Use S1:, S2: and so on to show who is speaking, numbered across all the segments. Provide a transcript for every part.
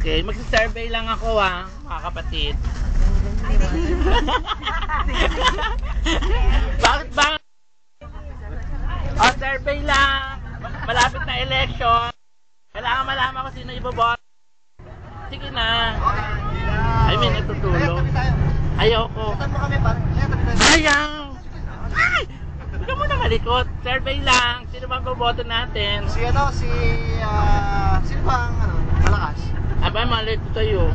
S1: Okay, magsa-survey lang ako mga kapatid. Bakit ba? Survey lang. Malapit na election. Kailangan malaman ko sino iboboto. Sige na. I mean, natutulog. Ayoko. Ayaw. Ay! Huwag ka muna malikot. Survey lang. Sino bang boboto natin?
S2: Sino bang malakas?
S1: Aba, malit ko sa'yo.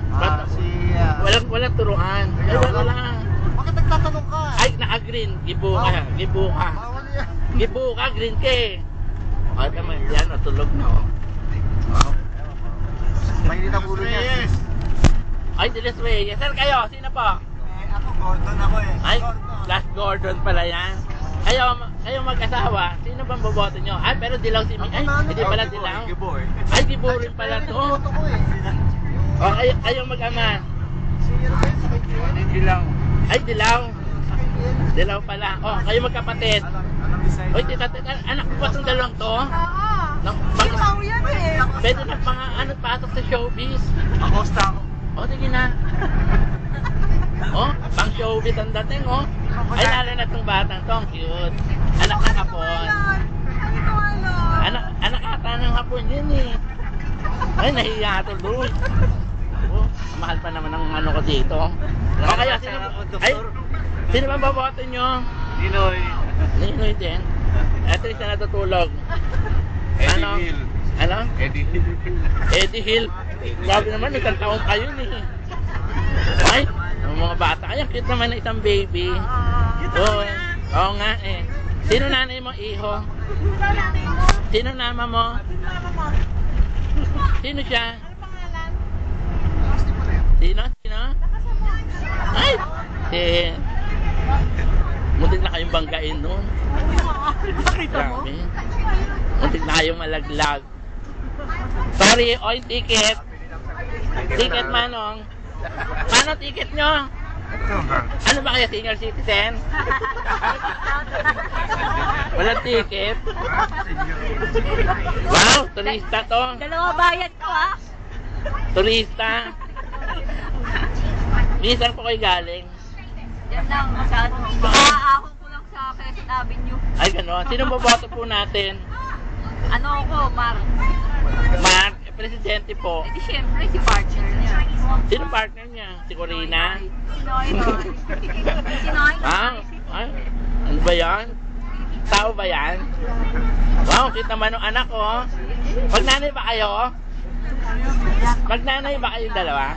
S1: Walang turuan. Ay, wala.
S2: Bakit nagtatanong ka?
S1: Ay, naka-green. Gibo ka. Gibo ka. Gibo ka, green ka eh. O, tama. Yan, natulog na o.
S2: Mainit ang ulo niya.
S1: Ay, Diles Reyes. Saan kayo? Sino po?
S2: Ako, Gordon ako eh.
S1: Ay, Flash Gordon pala yan. Kayo mag-asawa, sino bang boboto nyo? Ay, pero dilaw si Ay, hindi pala dilaw. Ay, Gibo rin pala to. O, kayo mag-ama.
S2: Dilaw.
S1: Ay, dilaw. Dilaw pala. O, kayo magkapatid. Oy, tita, anak ko ba itong dalawang to?
S3: Ikaw yan eh.
S1: Pwede na mga pasok sa showbiz.
S2: Akosta ako.
S1: O, sige na. O, pang showbiz ang dating, o. Ay, lalo na itong batang to. Ang cute. Anak ng hapon. Anak ata ng hapon yun eh. Ay, nahiya tuloy. O, mahal pa naman ang ano ko dito. O, kaya sino bang baboto nyo?
S2: Ninoy.
S1: Ninoy din. Ito isa natutulog.
S2: Eddie Hill.
S1: Ano?
S2: Eddie Hill.
S1: Eddie Hill. Grabe naman, isang taon kayo eh. Ay, ang mga bata. Ay, cute naman na isang baby. Oo nga eh. Sino nanay mo, iho? Sino nama mo? Sino siya? Sino? Ay! Muntik na kayong banggain nun. Grabe. Muntik na kayong malaglag. Sorry, o yung ticket. Ticket, Manong. Manong, ticket nyo? Ano ba kaya, senior citizen? Walang ticket. Wow, turista to.
S3: Dalawa bayad ko
S1: Turista. Minsan po kayo galing?
S3: Yan lang, masyado. Aahon ko lang sa Quezon Avenue.
S1: Ay, gano'n. Sino boboto po natin?
S3: Ano ako, Mark?
S1: Mark, presidente po.
S3: Eh di syempre, si partner niya.
S1: Sino partner niya? Si Corina?
S3: Si Noy.
S1: Wow. Ay, ano ba yan? Tao ba yan? Wow, kita naman ng anak ko. Magnanay ba kayo? Magnanay ba kayong dalawa?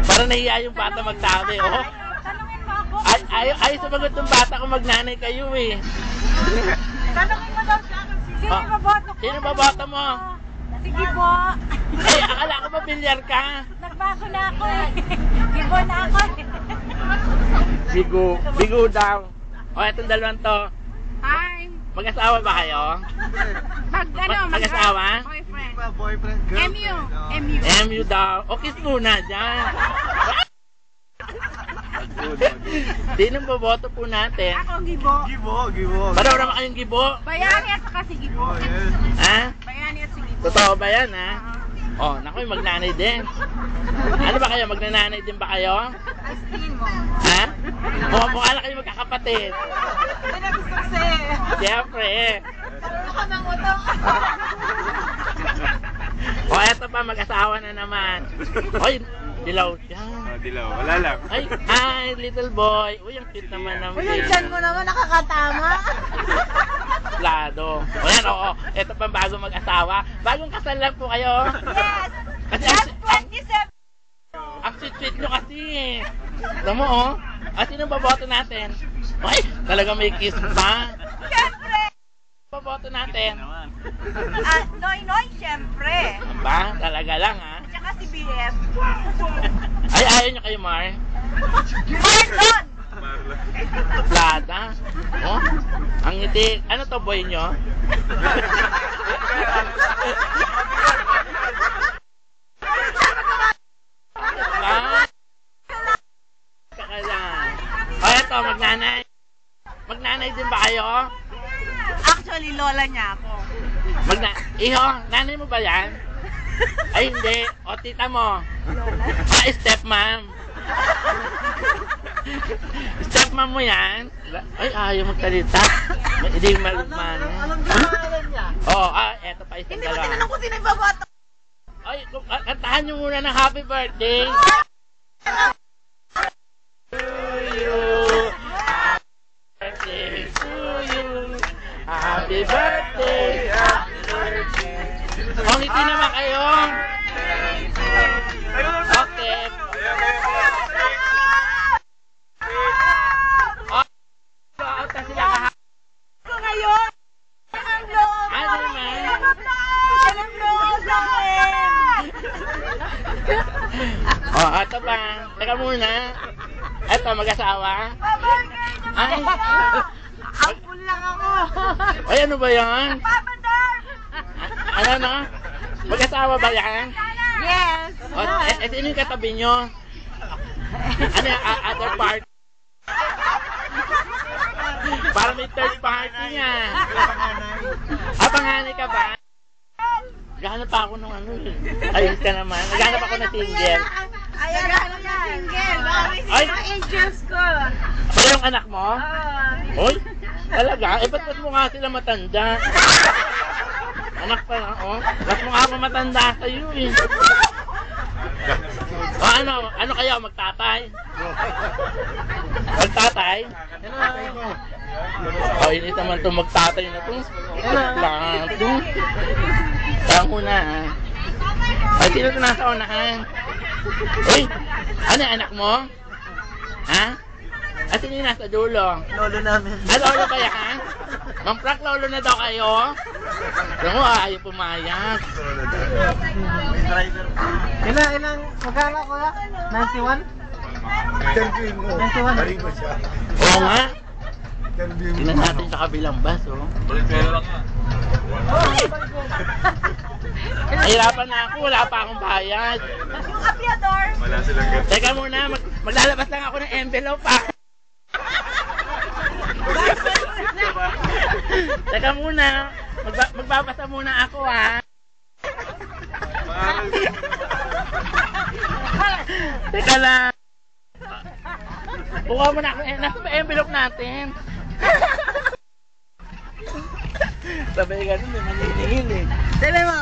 S1: Para nahiya yung bata magsabi, oh.
S3: Tanungin mo ako.
S1: Ay, sumagot ng bata kung magnanay kayo eh.
S3: Tanungin mo daw siya. Sino baboto ko?
S1: Sino baboto mo?
S3: Sige po.
S1: Ay, akala ko ba bilyar ka?
S3: Nagbago na ako eh. Gibo na ako eh.
S1: Bigo daw. O, etong dalawang to.
S3: Hi.
S1: Mag-asawa ba kayo? Mag-asawa?
S3: Boyfriend. MU.
S1: MU daw. O, kiss muna dyan. Sino boboto po natin?
S3: Ako, Gibo.
S2: Gibo.
S1: Pareho naman kayong gibo?
S3: Bayani at saka si Gibo.
S1: Ha?
S3: Bayani at si Gibo.
S1: Totoo ba yan, ha? Oh, naku, magnanay din. Ano ba kayo? Magnananay din ba kayo?
S3: Tingin mo.
S1: Ha? Mukha na kayo magkakapatid.
S3: Hindi na gusto kasi.
S1: Siyempre, eh.
S3: Ano ng utang?
S1: O, eto pa, mag-asawa na naman. Oy, dilaw siya.
S2: Dilaw. Wala lang.
S1: Ay, hi, little boy. Uy, ang cute naman ng
S3: Uy, yung tiyan mo naman nakakatama.
S1: Plado. O yan, oo. Eto pa, bago mag-asawa. Bagong kasal lang po kayo.
S3: Yes.
S1: Kasi
S3: Last 27.
S1: ang sweet-sweet nyo kasi eh. Alam mo, oh. At sino baboto natin? Ay, talaga may kiss pa.
S3: Siyempre.
S1: Baboto natin.
S3: Noy, siyempre.
S1: Ba? Talaga lang, ha?
S3: Tsaka si BF.
S1: Ay, ayaw nyo kayo, Mar?
S3: Marlon.
S1: Plata. Oh, ang ngiti. Ano to, boy nyo? Kakalan. O, eto, magnanay. Magnanay din ba kayo?
S3: Actually, lola niya ako.
S1: Iho, nanay mo ba yan? Ay, hindi. O, tita mo. Ah, stepmom. Stepmom mo yan? Ay, ayaw magsalita. Hindi malugman.
S4: Anong pangalan niya?
S1: Oo, eto pa isang
S3: Hindi mo
S1: dalawa.
S3: tinanong kung sino yung baboto.
S1: Ay, kantahan nyo muna ng happy birthday. To you. Happy birthday to you. Happy birthday. Happy birthday. O, ngiti naman kayo. Okay. Out na sila kahapon.
S3: Ko ngayon. Yan ang loob.
S1: Ano naman?
S3: Yan ang loob namin.
S1: Oh, ito pa. Teka muna. Ito, mag-asawa. Ay.
S3: Ampun lang ako.
S1: Ay, ano ba yan?
S3: Papa Dar.
S1: Ano, no? Mag-asawa ba yan?
S3: Yes.
S1: O, sino yung katabi nyo? Ano yung other party? Para may third party nga. Ah, panganay ka ba? Naghahanap pa ako ng ano eh. Ayun ka naman. Naghahanap ako ng single.
S3: Ayan ako na single.
S1: Ay!
S3: Mga angels ko.
S1: Ba yung anak mo? Hoy, talaga? Eh, ba't mo nga sila matanda? Anak pa lang, oh. Ba't mo nga ako matanda sa'yo eh. O ano kayo, magtatay? Magtatay? O, inis naman itong magtatay na itong plato. Kaya muna ah. Ay, sino ito nasa unahan? Uy, ano yung anak mo? Ha? At sino yung nasa dulo?
S4: Lolo namin.
S1: Ah, lolo kaya ka? Mang Frank, lolo na daw kayo? Alam mo, ayaw pumayag.
S4: Driver. Ilang, magkala ko ya? 91? 91.
S1: Oo nga. Tingnan natin sa kabilang bus, oh.
S2: Pero lang yan.
S1: Nahirapan na ako, wala pa akong bayad.
S3: Yung apiador.
S2: Wala silang ganun.
S1: Teka muna, maglalabas lang ako ng envelope, ah. Teka muna, magbabasa muna ako, ah. Teka lang. Kuha mo na ako, nasa ba envelope natin? Sabi ganun, may maniningil eh.
S3: Dali mo.